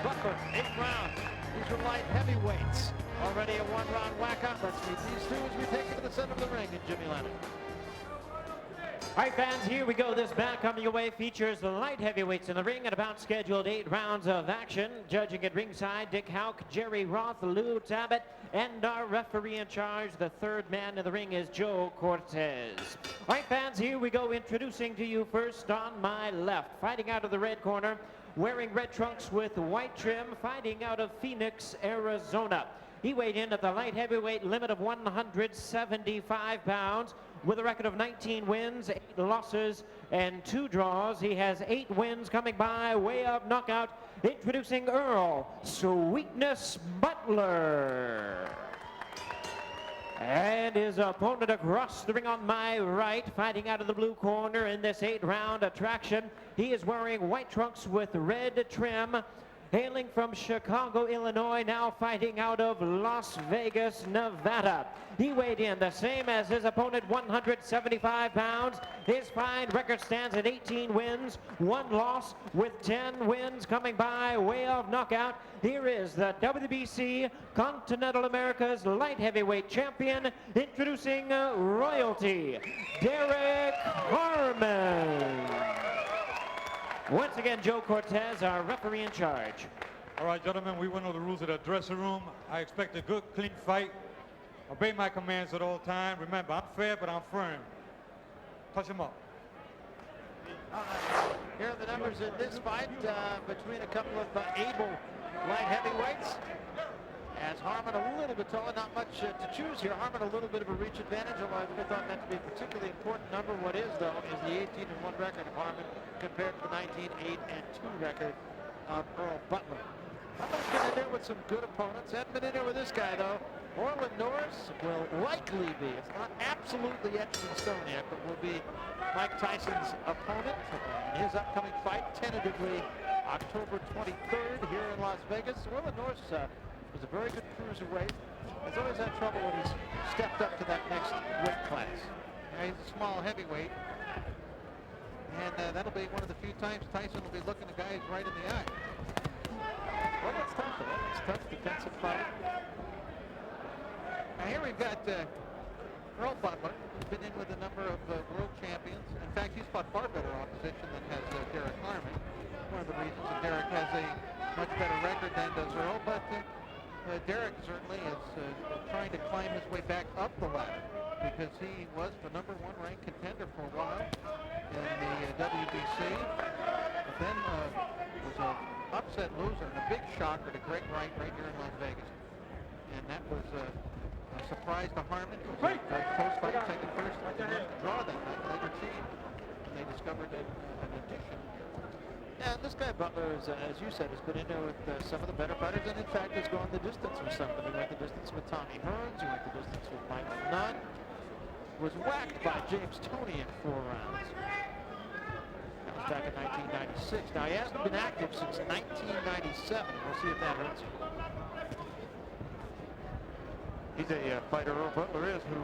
Butler, 8 rounds. These are light heavyweights. Already a one-round whack-up. Let's meet these two as we take it to the center of the ring in Jimmy Lennon. All right, fans, here we go. This bout coming your way features the light heavyweights in the ring at about scheduled 8 rounds of action. Judging at ringside, Dick Houck, Jerry Roth, Lou Tabbitt, and our referee in charge, the third man in the ring, is Joe Cortez. All right, fans, here we go. Introducing to you first on my left, fighting out of the red corner, wearing red trunks with white trim, fighting out of Phoenix, Arizona. He weighed in at the light heavyweight limit of 175 pounds with a record of 19 wins, 8 losses, and 2 draws. He has 8 wins coming by way of knockout. Introducing Earl Sweetness Butler. And his opponent across the ring on my right, fighting out of the blue corner in this 8-round attraction. He is wearing white trunks with red trim, hailing from Chicago, Illinois, now fighting out of Las Vegas, Nevada. He weighed in the same as his opponent, 175 pounds. His fine record stands at 18 wins, 1 loss, with 10 wins coming by way of knockout. Here is the WBC Continental America's light heavyweight champion, introducing royalty, Derrick Harmon. Once again, Joe Cortez, our referee in charge. All right, gentlemen, we went over the rules of the dressing room. I expect a good, clean fight. Obey my commands at all times. Remember, I'm fair, but I'm firm. Touch him up. Here are the numbers in this fight between a couple of able light heavyweights. As Harmon a little bit taller, not much to choose here. Harmon a little bit of a reach advantage, although I would have thought that to be a particularly important number. What is, though, is the 18-1 record of Harmon compared to the 19-8-2 record of Earl Butler. Butler's been in there with some good opponents. Hasn't been in there with this guy, though. Orland Norris will likely be, it's not absolutely etched in stone yet, but will be Mike Tyson's opponent in his upcoming fight, tentatively October 23rd here in Las Vegas. Orland Norris was a very good cruiserweight. He's always had trouble when he's stepped up to that next weight class. Now he's a small heavyweight, and that'll be one of the few times Tyson will be looking the guys right in the eye. Well, that's tough, though. It's tough defensive fight. Now here we've got Earl Butler, who's been in with a number of world champions. In fact, he's fought far better opposition than has Derrick Harmon. One of the reasons that Derrick has a much better record than does Earl, but Derrick certainly is trying to climb his way back up the ladder, because he was the #1 ranked contender for a while in the WBC, but then was an upset loser and a big shocker to Greg Wright right here in Las Vegas. And that was a surprise to Harmon. It was a close fight, second first, and then draw that night, later cheated, and they discovered an addition. Yeah, this guy Butler, is, as you said, has been in there with some of the better fighters, and in fact has gone the distance with somebody. He went the distance with Tommy Hearns, he went the distance with Michael Nunn, was whacked by James Toney in 4 rounds. That was back in 1996. Now, he hasn't been active since 1997. We'll see if that hurts him. He's a fighter, Earl Butler is, who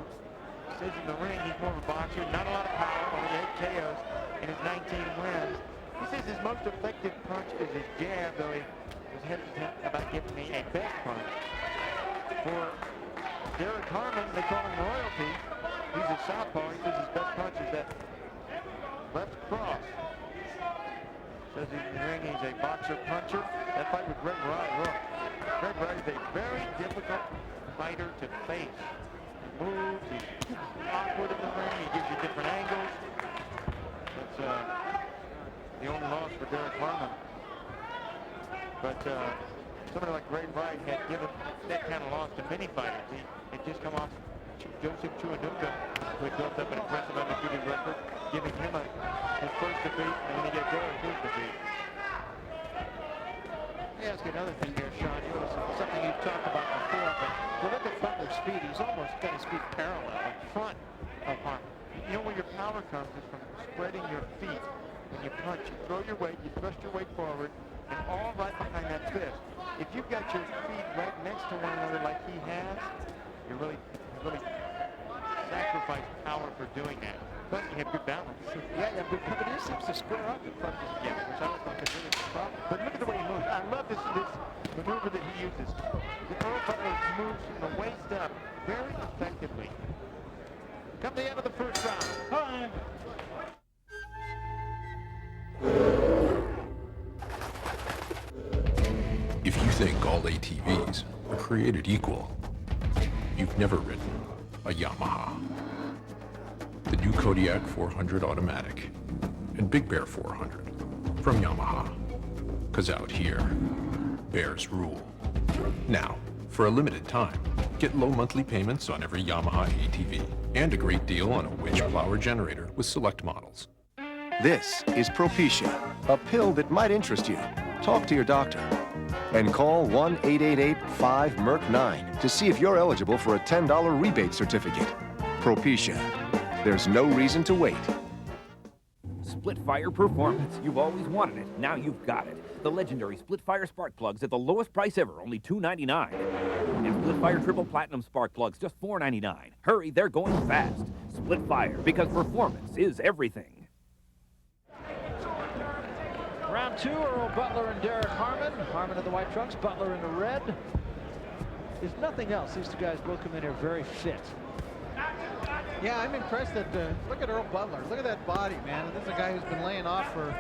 says in the ring he's more of a boxer, not a lot of power, only 8 KOs in his 19 wins. He says his most effective punch is his jab, though he was hesitant about giving me a best punch. For Derrick Harmon, they call him royalty. He's a southpaw. He says his best punch is that left cross. Says in the ring he's a boxer puncher. That fight with Greg Wright, look. Greg Wright is a very difficult fighter to face. He moves, he's awkward in the ring, he gives you different angles. That's the only loss for Derrick Harmon. But somebody like Greg Wright had given that kind of loss to many fighters. He had just come off Joseph Chuanuga, who had built up an impressive undefeated record, giving him his first defeat, and then he got Derrick his defeat. Let me ask you another thing here, Sean. You know, something you've talked about before, but you look at Butler's speed, he's almost got his speed parallel in front of Harmon. You know where your power comes is from spreading your feet. When you punch, you throw your weight, you thrust your weight forward, and all right behind that fist. If you've got your feet right next to one another like he has, you really sacrifice power for doing that. But you have good balance. Yeah, but he seems to square up in front of his jab, which I don't think is really a problem. But look at the way he moves. I love this maneuver that he uses. The Earl Butler moves from the waist up very effectively. Come to the end of the first round. If you think all ATVs are created equal, you've never ridden a Yamaha. The new Kodiak 400 Automatic and Big Bear 400 from Yamaha. 'Cause out here, bears rule. Now, for a limited time, get low monthly payments on every Yamaha ATV and a great deal on a winch plower generator with select models. This is Propecia, a pill that might interest you. Talk to your doctor. And call 1-888-5-MERC-9 to see if you're eligible for a $10 rebate certificate. Propecia. There's no reason to wait. Split Fire Performance. You've always wanted it. Now you've got it. The legendary Split Fire spark plugs at the lowest price ever, only $2.99. And Split Fire Triple Platinum spark plugs, just $4.99. Hurry, they're going fast. Split Fire, because performance is everything. Round 2, Earl Butler and Derrick Harmon. Harmon in the white trunks, Butler in the red. If nothing else, these two guys both come in here very fit. Yeah, I'm impressed that, look at Earl Butler. Look at that body, man. This is a guy who's been laying off for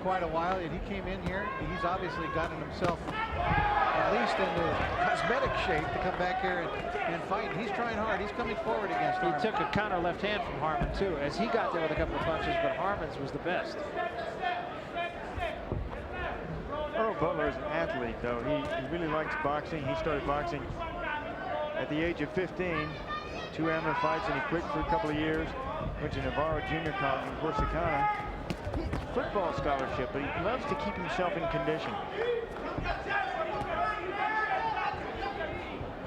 quite a while, and he came in here. He's obviously gotten himself at least into cosmetic shape to come back here and fight. He's trying hard. He's coming forward against Harmon. He took a counter left hand from Harmon, too, as he got there with a couple of punches, but Harmon's was the best. Earl Butler is an athlete, though. He really likes boxing. He started boxing at the age of 15. 2 amateur fights, and he quit for a couple of years. Went to Navarro Junior College in Corsicana. Football scholarship, but he loves to keep himself in condition.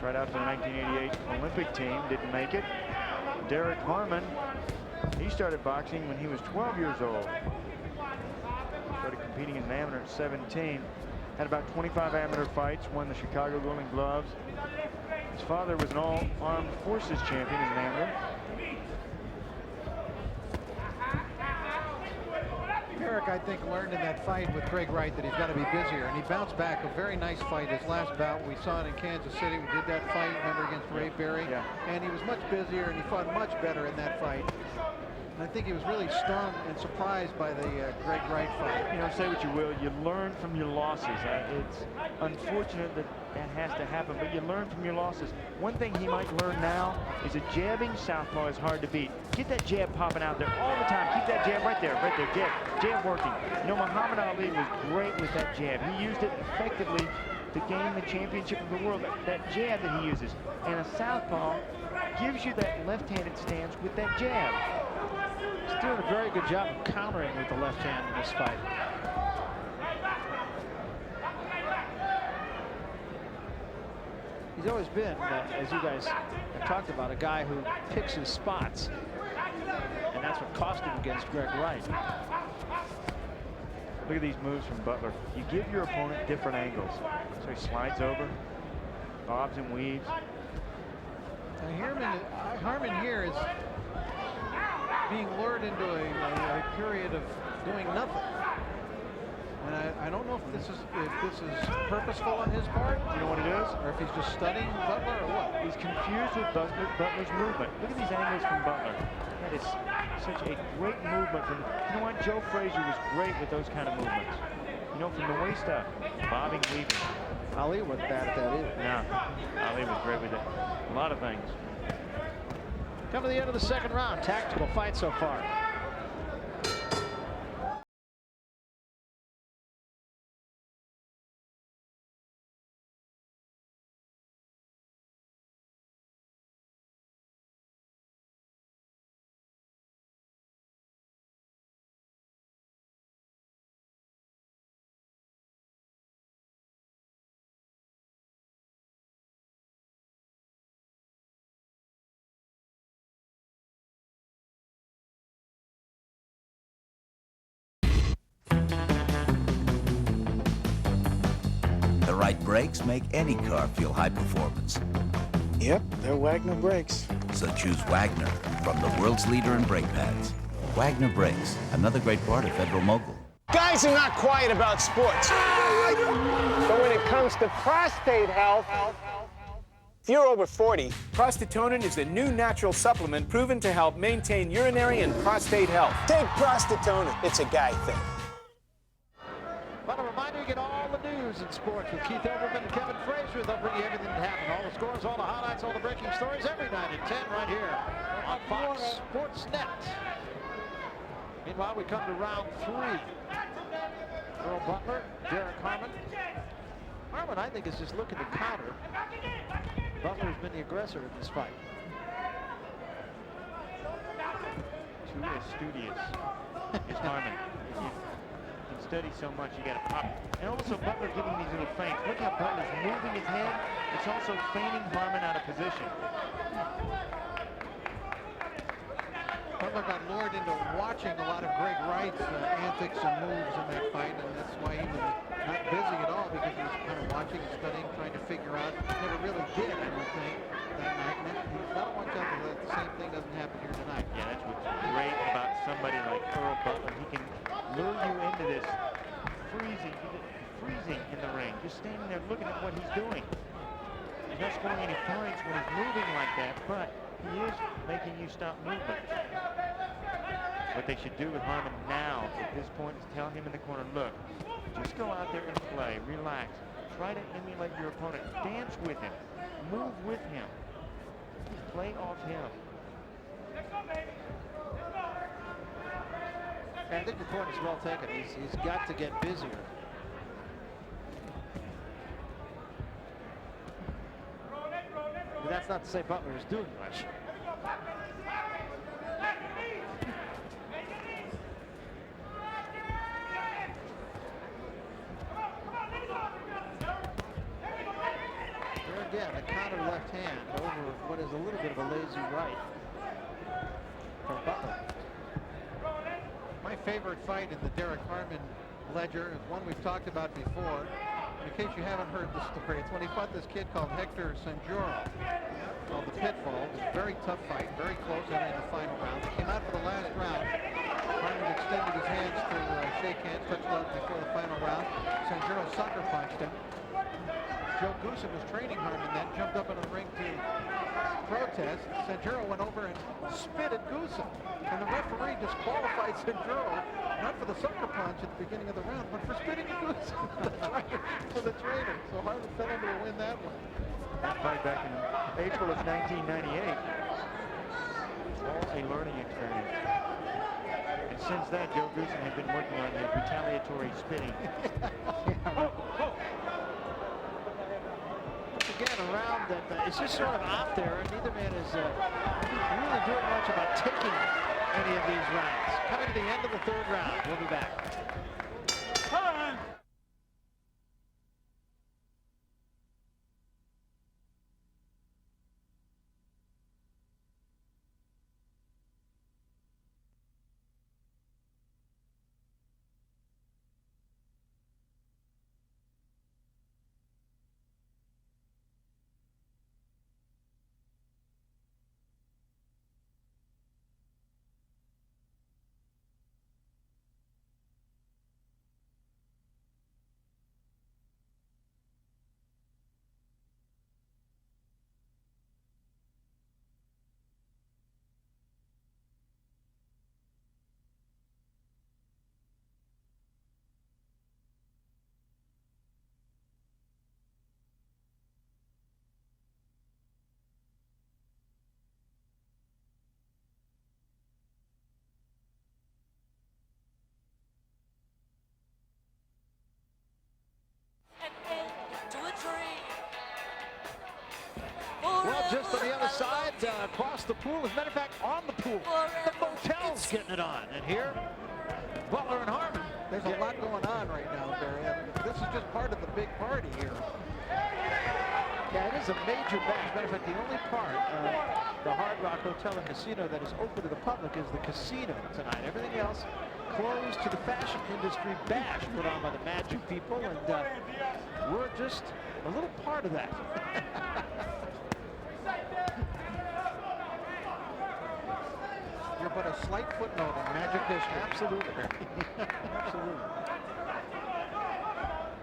Tried out for the 1988 Olympic team, didn't make it. Derrick Harmon, he started boxing when he was 12 years old. Started competing in amateur at 17. Had about 25 amateur fights, won the Chicago Golden Gloves. His father was an all-armed forces champion as an amateur. Derrick, I think, learned in that fight with Craig Wright that he's got to be busier, and he bounced back a very nice fight. His last bout, we saw it in Kansas City. We did that fight, remember, against Ray Berry, and he was much busier, and he fought much better in that fight. And I think he was really stunned and surprised by the Craig Wright fight. You know, say what you will, you learn from your losses. It's unfortunate that that has to happen, but you learn from your losses. One thing he might learn now is a jabbing southpaw is hard to beat. Get that jab popping out there all the time. Keep that jab right there, jab working. You know, Muhammad Ali was great with that jab. He used it effectively to gain the championship of the world. That jab that he uses. And a southpaw gives you that left-handed stance with that jab. He's doing a very good job of countering with the left hand in this fight. He's always been, as you guys have talked about, a guy who picks his spots. And that's what cost him against Greg Wright. Look at these moves from Butler. You give your opponent different angles. So he slides over, bobs and weaves. Now Harmon here is being lured into a period of doing nothing. And I don't know if this is purposeful on his part. You know what it is? Or if he's just studying Butler or what. He's confused with Butler's movement. Look at these angles from Butler. That is such a great movement from, you know what, Joe Frazier was great with those kind of movements. You know, from the waist up, bobbing, weaving. Ali wasn't bad at that either. No, Ali was great with it. A lot of things. Come to the end of the second round. Tactical fight so far. The right brakes make any car feel high performance. Yep, they're Wagner brakes. So choose Wagner from the world's leader in brake pads. Wagner Brakes, another great part of Federal Mogul. Guys are not quiet about sports. comes to prostate health, if you're over 40, Prostatonin is a new natural supplement proven to help maintain urinary and prostate health. take Prostatonin. It's a guy thing. But a reminder, you get all the news in sports with Keith Olbermann and Kevin Frazier. They'll bring you everything that happened, all the scores, all the highlights, all the breaking stories every night at 10 right here on Fox Sports Net. Meanwhile, we come to round 3. Earl Butler, Derrick Harmon. Harmon, I think, is just looking to counter. Butler's been the aggressor in this fight. Too studious is Harmon. You can study so much, you got to pop. And also Butler giving these little feints. Look how Butler's moving his head. It's also feigning Harmon out of position. Butler got lured into watching a lot of Greg Wright's antics and moves in that fight, and that's why he was not busy at all, because he was kind of watching and studying, trying to figure out. Never really did, I don't think, that night. And he's got to watch out that the same thing doesn't happen here tonight. Yeah, that's what's great about somebody like Earl Butler. He can lure you into this freezing in the ring, just standing there looking at what he's doing. He's not scoring any points when he's moving like that, but he is making you stop movement. What they should do with Harmon now at this point is tell him in the corner, look, just go out there and play, relax, try to emulate your opponent, dance with him, move with him, play off him. And I think the point is well taken. He's got to get busier. But that's not to say Butler is doing much. There again, a counter left hand over what is a little bit of a lazy right from Butler. My favorite fight in the Derrick Harmon ledger is one we've talked about before. In case you haven't heard the story, it's when he fought this kid called Hector Sanjuro, called the Pitfall. It was a very tough fight, very close in the final round. They came out for the last round. Harmon extended his hands to shake hands, touch gloves before the final round. Sanjuro sucker punched him. Joe Goosen was training Harmon then, jumped up in the ring to protest. Sanjuro went over and spit at Goosen. And the referee disqualified Sanjuro, not for the sucker punch at the beginning of the round, but for spitting at Goosen for the trainer. So Harmon fell into a win that one. That fight back in April of 1998. All a learning experience. And since that, Joe Goosen had been working on his retaliatory spitting. Again, a round that is just sort of out there, and neither man is really doing much about taking any of these rounds. Coming to the end of the 3rd round. We'll be back. Well, just on the other side, across the pool, as a matter of fact, on the pool, the motel's getting it on. And here, Butler and Harmon. There's a lot going on right now, Barry. I mean, this is just part of the big party here. Yeah, it is a major bash. As a matter of fact, the only part of the Hard Rock Hotel and Casino that is open to the public is the casino tonight. Everything else closed to the fashion industry bash put on by the Magic people, and we're just a little part of that. You're but a slight footnote in Magic history. Absolutely. Absolutely.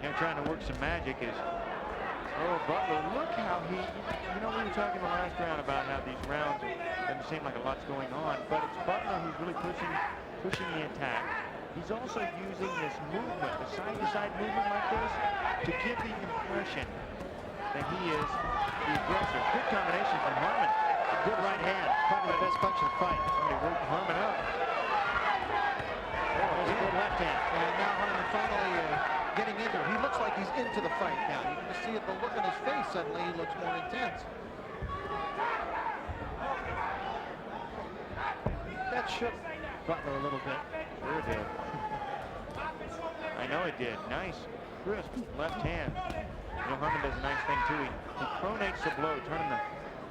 trying to work some magic is Earl Butler. Look how he, we were talking the last round about how these rounds doesn't seem like a lot's going on, but it's Butler who's really pushing the attack. He's also using this movement, the side-to-side movement like this, to give the impression that he is the aggressor. Good combination from Harmon. Good right hand. Probably the best punch in the fight. Somebody woke Harmon up. There's a good left hand. And now Harmon finally getting into it. He looks like he's into the fight now. You can just see it, the look on his face suddenly. He looks more intense. That shook Butler a little bit. Sure did. I know it did. Nice, crisp left hand. Harmon does a nice thing too. He pronates the blow, turning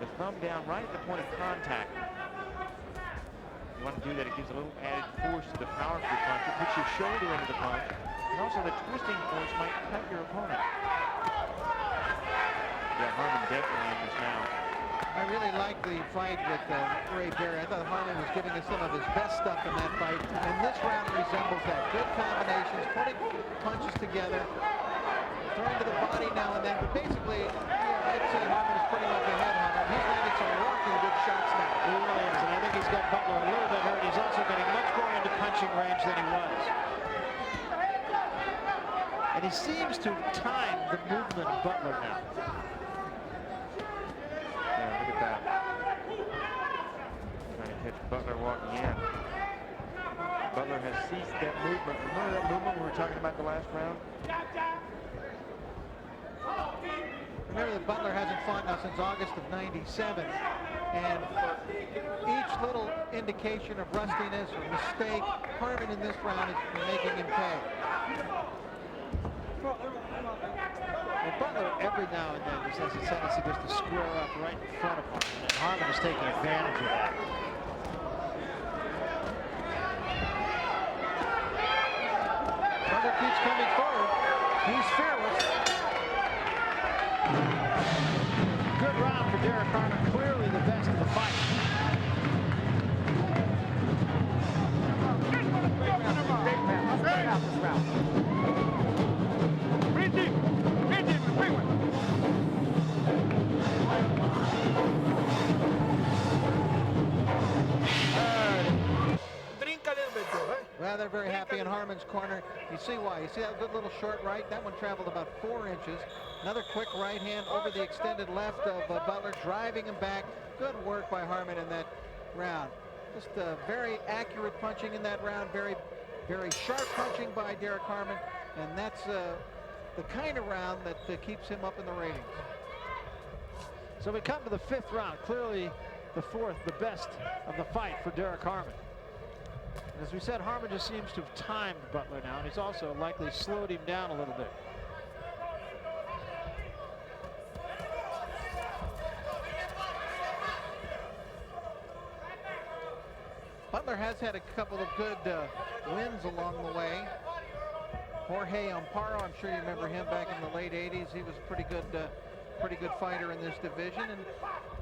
the thumb down right at the point of contact. You want to do that, it gives a little added force to the powerful punch. It puts your shoulder into the punch. And also the twisting force might cut your opponent. Yeah, Harmon definitely in this now. I really like the fight with Ray Berry. I thought Harmon was giving us some of his best stuff in that fight. And this round resembles that. Good combinations, putting punches together, throwing to the body now and then. But basically, I'd say Harmon is pretty much ahead on him. He's landing some rocking good shots now. He really is, and I think he's got Butler a little bit hurt. He's also getting much more into punching range than he was. And he seems to time the movement of Butler now. Yeah, look at that. Trying to catch Butler walking in. Butler has ceased that movement. Remember that movement we were talking about the last round? Remember that Butler hasn't fought now since August of '97, and each little indication of rustiness or mistake, Harmon in this round is making him pay. Well, Butler every now and then just has a tendency just to square up right in front of Harmon, and Harmon is taking advantage of that. Butler keeps coming forward. He's fearless. Good round for Derrick Harmon, clearly the best of the fight. Well, they're very happy in Harmon's corner. You see why. You see that good little short right? That one traveled about 4 inches. Another quick right hand over the extended left of Butler, driving him back. Good work by Harmon in that round. Just very accurate punching in that round. Very, very sharp punching by Derrick Harmon. And that's the kind of round that keeps him up in the ratings. So we come to the 5th round. Clearly the 4th, the best of the fight for Derrick Harmon. As we said, Harmon just seems to have timed Butler now, and he's also likely slowed him down a little bit. Butler has had a couple of good wins along the way. Jorge Amparo, I'm sure you remember him back in the late 80s. He was a pretty good fighter in this division.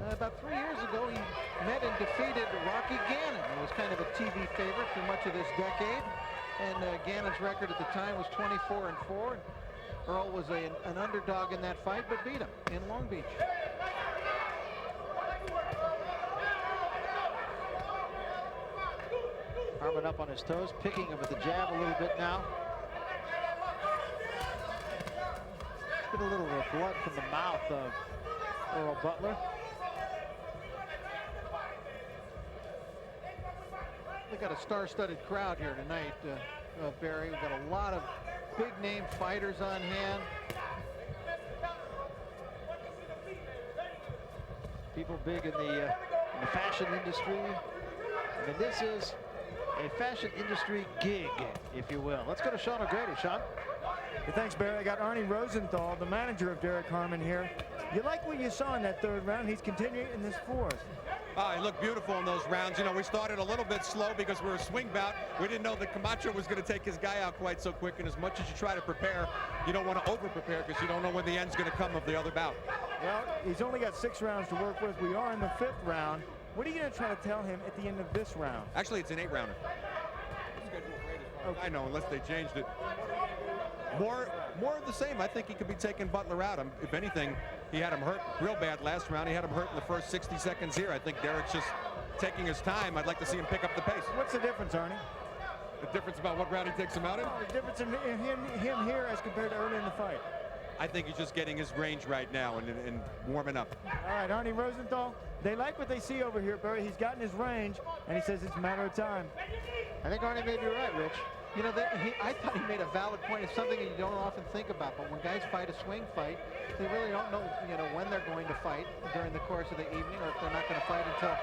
And about 3 years ago, he met and defeated Rocky Gannon. He was kind of a TV favorite for much of this decade. And Gannon's record at the time was 24-4. Earl was an underdog in that fight, but beat him in Long Beach. Harmon up on his toes, picking him with the jab a little bit now. There's been a little blood from the mouth of Earl Butler. We've got a star-studded crowd here tonight, Barry. We've got a lot of big-name fighters on hand. People big in the fashion industry. I mean, this is a fashion industry gig, if you will. Let's go to Sean O'Grady. Sean? Hey, thanks, Barry. I got Arnie Rosenthal, the manager of Derrick Harmon here. You like what you saw in that 3rd round? He's continuing in this 4th. He looked beautiful in those rounds. You know, we started a little bit slow because we were a swing bout. We didn't know that Camacho was going to take his guy out quite so quick. And as much as you try to prepare, you don't want to over-prepare because you don't know when the end's going to come of the other bout. Well, he's only got 6 rounds to work with. We are in the 5th round. What are you going to try to tell him at the end of this round? Actually, it's an 8-rounder. Okay. I know, unless they changed it. more of the same. I think he could be taking Butler out. If anything, he had him hurt real bad last round. He had him hurt in the first 60 seconds here. I think Derrick's just taking his time. I'd like to see him pick up the pace. What's the difference, Arnie? The difference about what round he takes him out in? Oh, the difference in him here as compared to early in the fight. I think he's just getting his range right now and warming up. All right, Arnie Rosenthal, they like what they see over here, Barry. He's gotten his range, and he says it's a matter of time. I think Arnie may be right, Rich. You know, I thought he made a valid point. It's something that you don't often think about, but when guys fight a swing fight, they really don't know, you know, when they're going to fight during the course of the evening, or if they're not going to fight until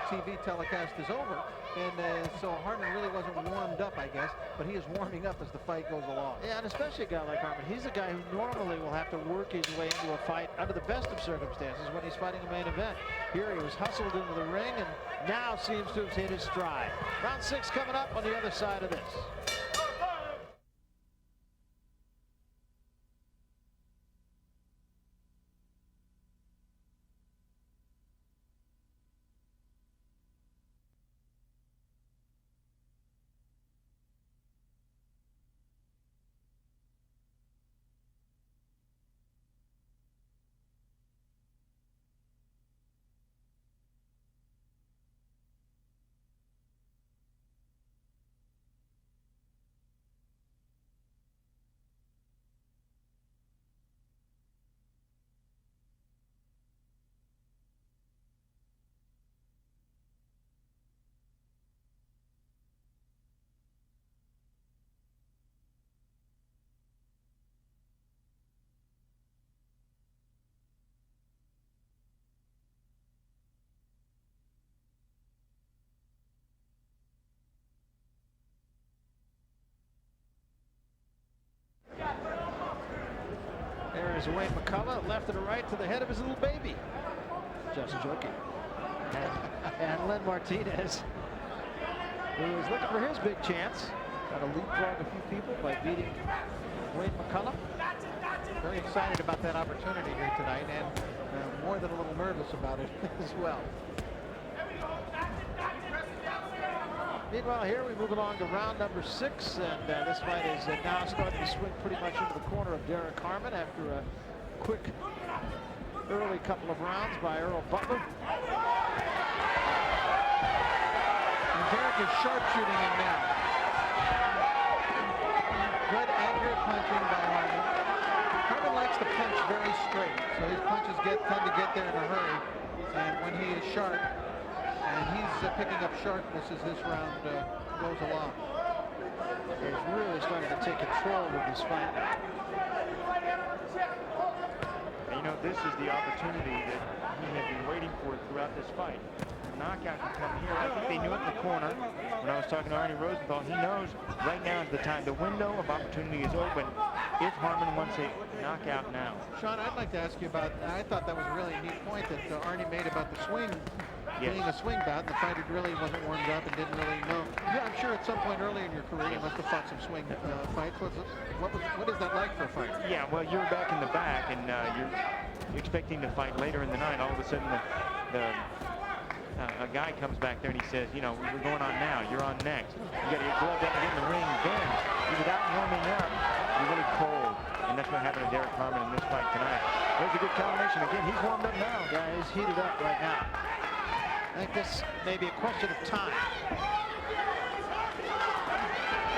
TV telecast is over. And so Harmon really wasn't warmed up, I guess, but he is warming up as the fight goes along. Yeah, and especially a guy like Harmon. He's a guy who normally will have to work his way into a fight under the best of circumstances when he's fighting a main event. Here he was hustled into the ring and now seems to have hit his stride. Round 6 coming up on the other side of this. There is Wayne McCullough, left and right to the head of his little baby. Just joking. And Len Martinez, who is looking for his big chance. Got to leapfrog a few people by beating Wayne McCullough. Very excited about that opportunity here tonight, and more than a little nervous about it as well. Meanwhile, here we move along to round number 6, and this fight is now starting to swing pretty much into the corner of Derrick Harmon after a quick early couple of rounds by Earl Butler. And Derrick is sharpshooting him now. Good, accurate punching by Harmon. Harmon likes to punch very straight, so his punches tend to get there in a hurry, and when he is sharp, and he's picking up sharpness as this round goes along. He's really starting to take control of this fight now. And, you know, this is the opportunity that he had been waiting for throughout this fight. The knockout can come here. I think they knew it in the corner. When I was talking to Arnie Rosenthal, he knows right now is the time. The window of opportunity is open if Harmon wants a knockout now. Sean, I'd like to ask you about, I thought that was a really neat point that Arnie made about the swing. Yes. Being a swing bout, the fighter really wasn't warmed up and didn't really know. Yeah, I'm sure at some point early in your career you must have fought some swing fights. What is that like for a fighter? Yeah, well, you're back in the back, and you're expecting to fight later in the night. All of a sudden, a guy comes back there and he says, you know, we're going on now. You're on next. You got to get gloved up and get in the ring. Then, without warming up, you're really cold. And that's what happened to Derrick Harmon in this fight tonight. There's a good combination. Again, he's warmed up now. Yeah, he's heated up right now. I think this may be a question of time.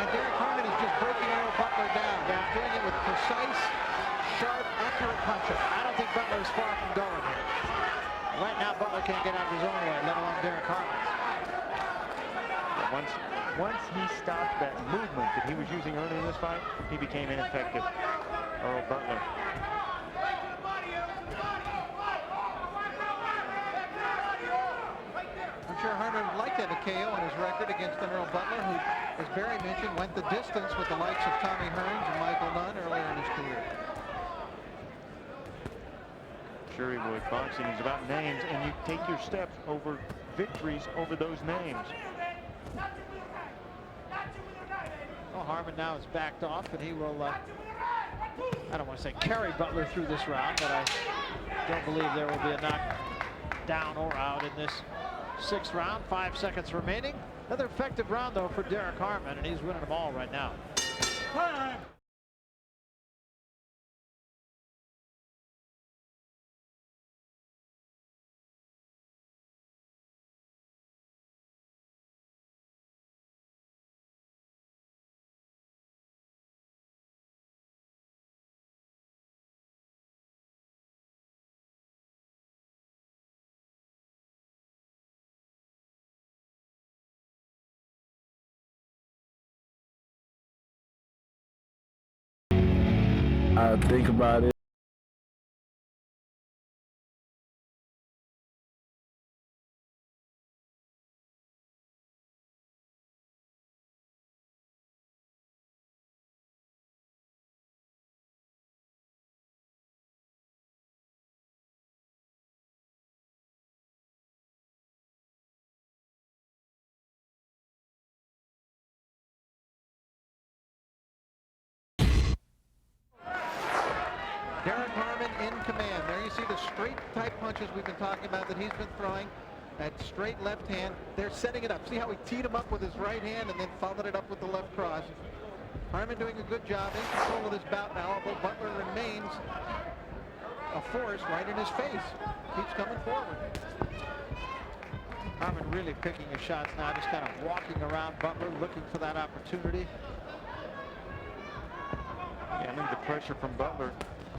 And Derrick Harmon is just breaking Earl Butler down. Yeah. Doing it with precise, sharp, accurate punches. I don't think Butler is far from going here. Right now, Butler can't get out of his own way, let alone Derrick Harmon. Once he stopped that movement that he was using earlier in this fight, he became ineffective. Earl Butler. I'm sure Harmon would like to have a KO on his record against Earl Butler, who, as Barry mentioned, went the distance with the likes of Tommy Hearns and Michael Nunn earlier in his career. Sure he would. Boxing is about names, and you take your steps over victories over those names. Well, Harmon now is backed off, and he will, I don't want to say carry Butler through this round, but I don't believe there will be a knockdown or out in this 6th round. 5 seconds remaining. Another effective round, though, for Derrick Harmon, and he's winning them all right now. I think about it. Derrick Harmon in command. There you see the straight type punches we've been talking about that he's been throwing. That straight left hand. They're setting it up. See how he teed him up with his right hand and then followed it up with the left cross. Harmon doing a good job in control of this bout now, although Butler remains a force right in his face. Keeps coming forward. Harmon really picking his shots now, just kind of walking around Butler, looking for that opportunity. Yeah, I think the pressure from Butler,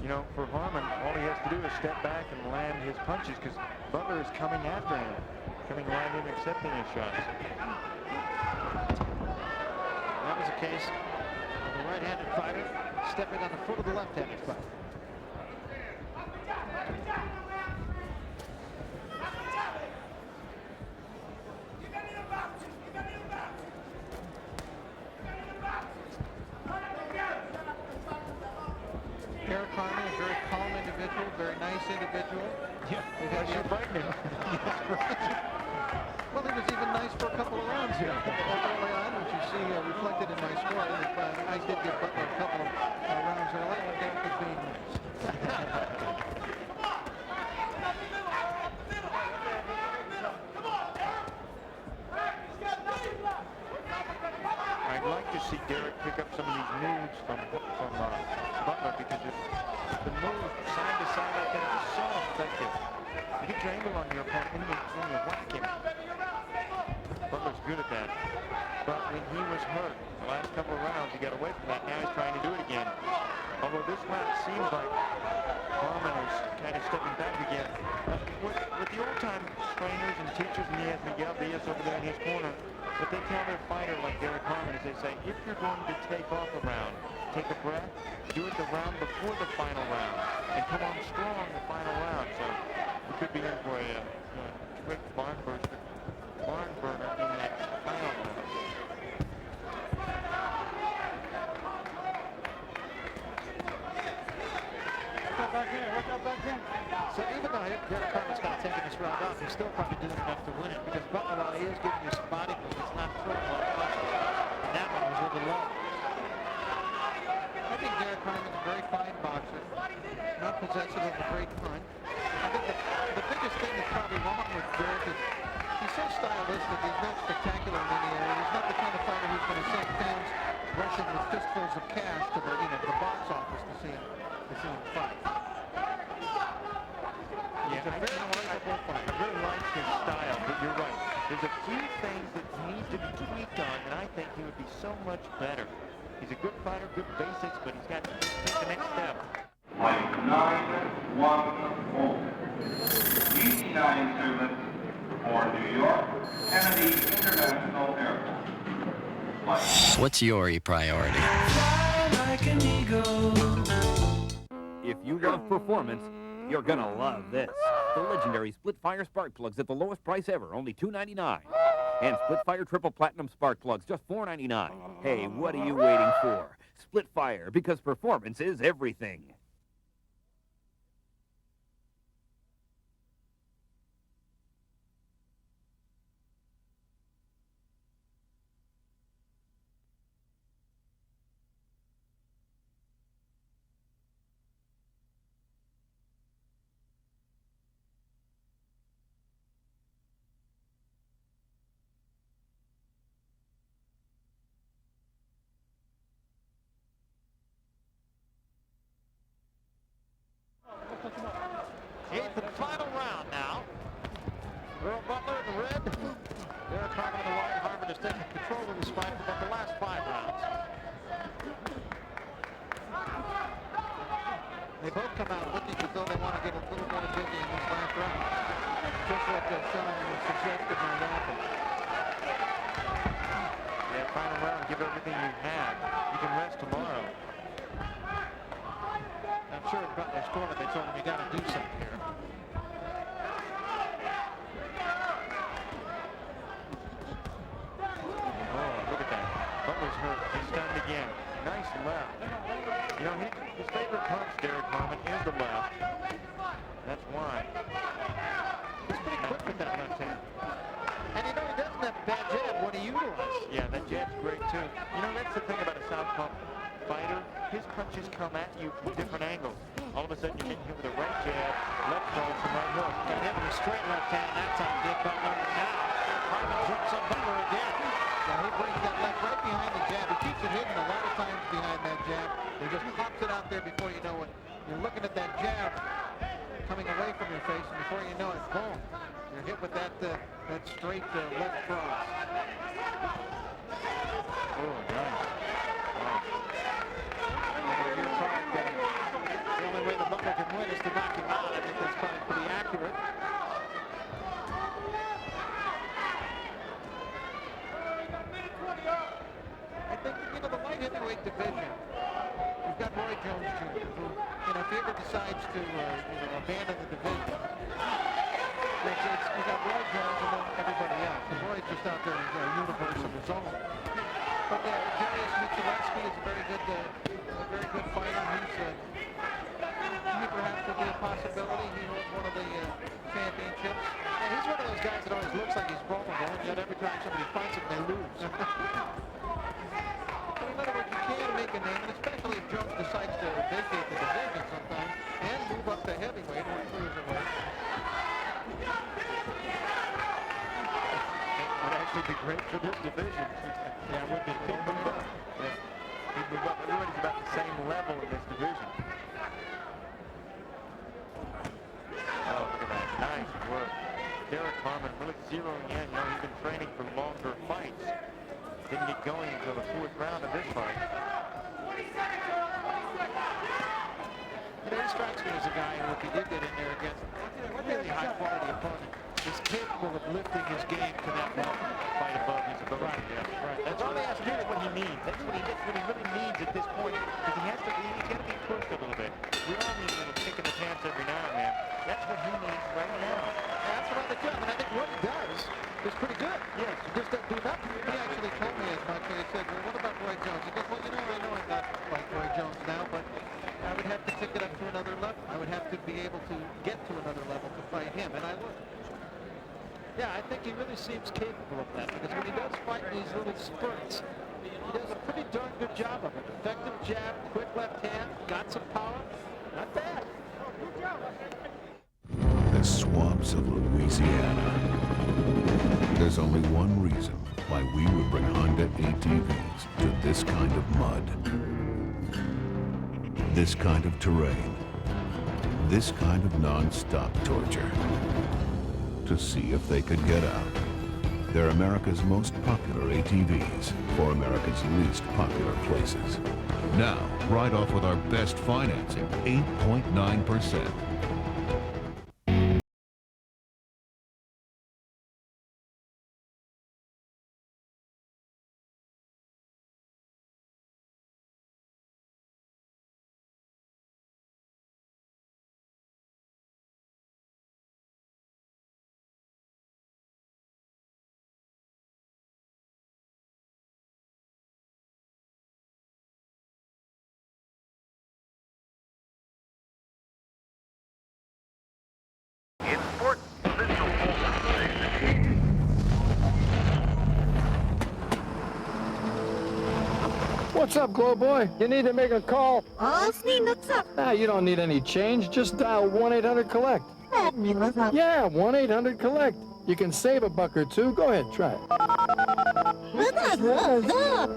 you know, for Harmon, all he has to do is step back and land his punches because Butler is coming after him, coming right in, accepting his shots. That was a case of the right-handed fighter stepping on the foot of the left-handed fighter. Derrick Harmon, a very calm individual, very nice individual. Yeah, you're fighting him. Well, he was even nice for a couple of rounds here early on, which you see reflected in my score. I did give Butler a couple of rounds early, and Derrick was being nice. I'd like to see Derrick pick up some of these moves from Butler because the move side to side like that is so effective. You get your angle on your opponent when you whack him. Butler's good at that. But when he was hurt the last couple of rounds, he got away from that. Now he's trying to do it again. Although this round seems like Harmon is kind of stepping back again. With the old-time trainers and teachers, and he has Miguel Diaz over there in his corner, what they tell their fighter like Derrick Harmon is they say, if you're going to take off a round, take a breath, do it the round before the final round, and come on strong the final round. So we could be in for a quick barn burner in that final round. So even though Derrick Harmon's kind of taking this round off, he's still probably doing enough to win it because Butler, while he is giving you some body moves, it's not throwing a lot of punches. And that one was a little low. I think Derrick Harmon's a very fine boxer, not possessive of a great punch. I think the biggest thing that's probably wrong with Derrick is he's so stylistic, he's not spectacular in any area. He's not the kind of fighter who's going to send fans rushing with fistfuls of cash to the box office to see him fight. Yeah, I really like his style, but you're right. There's a few things that need to be tweaked on, and I think he would be so much better. He's a good fighter, good basics, but he's got to take the next step. Like 9-1-4. Easy 9 service for New York Kennedy International Airport. What's your priority? Like an eagle. If you love performance, you're gonna love this. The legendary Split Fire spark plugs at the lowest price ever, only $2.99. And Split Fire Triple Platinum spark plugs, just $4.99. Hey, what are you waiting for? Split Fire, because performance is everything. Eighth and final round now. Earl Butler in the red. Derrick Harmon in the white. Harmon has taken control of this fight for about the last 5 rounds. They both come out looking as though they want to get a little more busy in this last round. Just what Sean suggested might happen. Yeah, final round, give everything you have. You can rest tomorrow. sure in Butler's corner they told him you got to do something here. Oh, look at that. Butler's hurt. He's stunned again. Nice left. You know, his favorite punch, Derrick Harmon, is the left. That's why. He's pretty quick with that left hand. And you know, he doesn't have a bad jab when he utilizes. Yeah, that jab's great too. You know, that's the thing about a southpaw fighter. His punches come at you from different angles. All of a sudden, you're hitting him with a right jab, left cross, and right hook. And hit with a straight left hand that time, did Butler. And now, Harmon jumps on Butler again. So he brings that left right behind the jab. He keeps it hidden a lot of times behind that jab. He just pops it out there before you know it. You're looking at that jab coming away from your face, and before you know it, boom. You're hit with that straight left cross. Oh, nice. The only way the Butler can win is to knock him out. I think that's probably pretty accurate. I think, you know, the light heavyweight division, you've got Roy Jones Jr., who, you know, if he ever decides to, abandon the division, you've got Roy Jones and then everybody else. And Roy's just out there in a universe of his own. But Darius Michalewski is a very good fighter. He perhaps will be a possibility. He holds one of the championships. And he's one of those guys that always looks like he's vulnerable, and yet every time somebody fights him, they lose. So in other words, you can make a name, and especially if Jones decides to vacate the division sometime and move up to heavyweight or cruiserweight. It would actually be great for this division. Yeah, it would be. He'd move up. Yeah. He'd move up. Everybody's about the same level in this division. Oh, look at that. Nice work. Derrick Harmon really zeroing in. You know, he's been training for longer fights. Didn't get going until the 4th round of this fight. You know, he strikes me as a guy who, if he did get in there against a really high-quality opponent, is capable of lifting his game to that level. Fight above his ability. Right. Yeah. Right. That's all he has to do. Is what he needs. That's what he really needs at this point. Because he's got to be pushed a little bit. We all need a little kick in the pants every now and then. That's what he needs right now. That's what I think, and I think what he does is pretty good. Yes. He just doesn't do nothing. He actually told me as much, and he said, well, what about Roy Jones? He goes, well, you know I'm not like Roy Jones now, but I would have to take it up to another level. I would have to be able to get to another level to fight him, and I would. Yeah, I think he really seems capable of that, because when he does fight in these little spurts, he does a pretty darn good job of it. Effective jab, quick left hand, got some power. Not bad. The swamps of Louisiana. There's only one reason why we would bring Honda ATVs to this kind of mud, this kind of terrain, this kind of non-stop torture, to see if they could get out. They're America's most popular ATVs for America's least popular places. Now, ride off with our best financing, 8.9%. What's up, Glow Boy? You need to make a call? Nah, you don't need any change. Just dial 1-800-COLLECT. Yeah, 1-800-COLLECT. You can save $1 or $2. Go ahead, try it.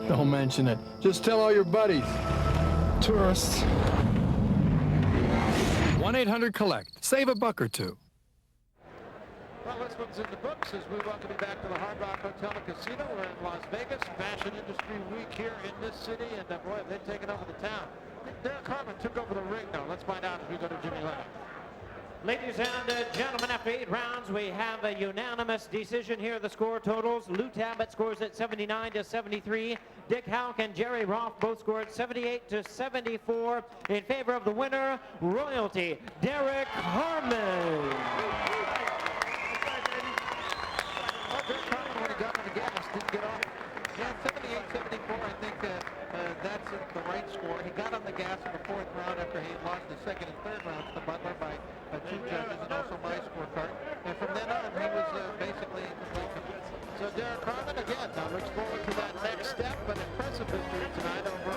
Don't mention it. Just tell all your buddies. Tourists. 1-800-COLLECT. Save $1 or $2. Well, this one's in the books as we welcome you back to the Hard Rock Hotel and Casino. We're in Las Vegas, Fashion Industry Week here in this city, and boy, they've taken over the town. Derrick Harmon took over the ring now. Let's find out as we go to Jimmy Lennon. Ladies and gentlemen, after 8 rounds, we have a unanimous decision here. The score totals: Lou Tabbitt scores at 79-73. Dick Houck and Jerry Roth both scored 78-74 in favor of the winner, Royalty, Derrick Harmon. Derrick Harmon, when he got on the gas, didn't get off. Yeah, 78-74, I think that's the right score. He got on the gas in the 4th round after he had lost the 2nd and 3rd rounds to Butler by 2 judges and also my scorecard. And from then on, he was basically incompletion. So Derrick Harmon, again, looks forward to that next step, but impressive victory tonight over